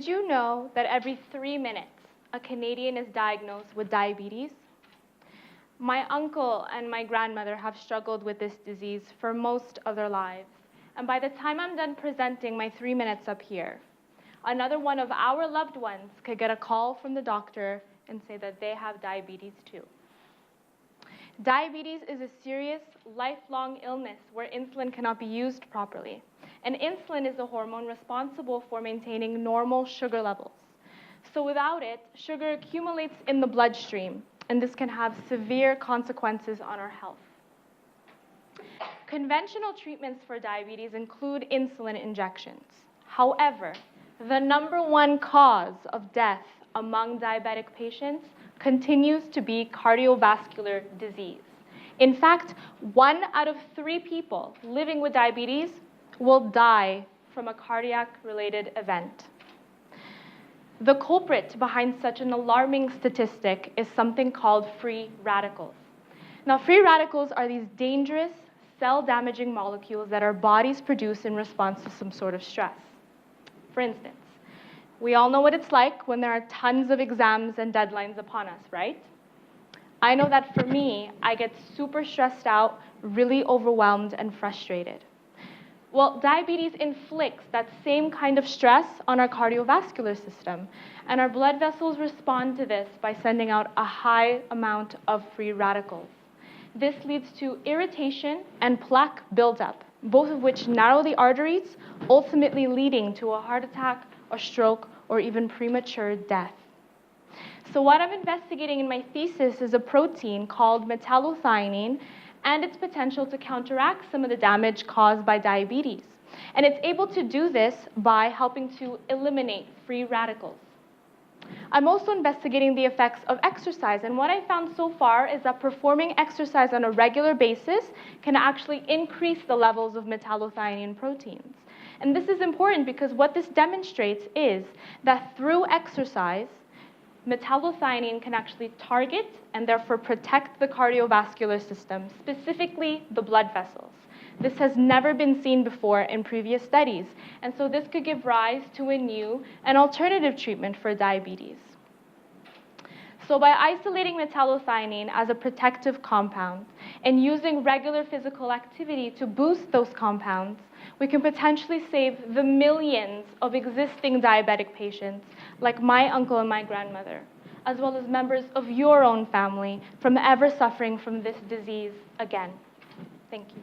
Did you know that every 3 minutes, a Canadian is diagnosed with diabetes? My uncle and my grandmother have struggled with this disease for most of their lives. And by the time I'm done presenting my 3 minutes up here, another one of our loved ones could get a call from the doctor and say that they have diabetes too. Diabetes is a serious, lifelong illness where insulin cannot be used properly. And insulin is the hormone responsible for maintaining normal sugar levels. So without it, sugar accumulates in the bloodstream, and this can have severe consequences on our health. Conventional treatments for diabetes include insulin injections. However, the #1 cause of death among diabetic patients continues to be cardiovascular disease. In fact, 1 out of 3 people living with diabetes will die from a cardiac-related event. The culprit behind such an alarming statistic is something called free radicals. Now, free radicals are these dangerous, cell-damaging molecules that our bodies produce in response to some sort of stress. For instance, we all know what it's like when there are tons of exams and deadlines upon us, right? I know that for me, I get super stressed out, really overwhelmed, and frustrated. Well, diabetes inflicts that same kind of stress on our cardiovascular system, and our blood vessels respond to this by sending out a high amount of free radicals. This leads to irritation and plaque buildup, both of which narrow the arteries, ultimately leading to a heart attack, a stroke, or even premature death. So what I'm investigating in my thesis is a protein called metallothionein and its potential to counteract some of the damage caused by diabetes. And it's able to do this by helping to eliminate free radicals. I'm also investigating the effects of exercise, and what I found so far is that performing exercise on a regular basis can actually increase the levels of metallothionein proteins. And this is important because what this demonstrates is that through exercise, metallothionein can actually target and therefore protect the cardiovascular system, specifically the blood vessels. This has never been seen before in previous studies, and so this could give rise to a new and alternative treatment for diabetes. So by isolating metallothionein as a protective compound and using regular physical activity to boost those compounds, we can potentially save the millions of existing diabetic patients, like my uncle and my grandmother, as well as members of your own family, from ever suffering from this disease again. Thank you.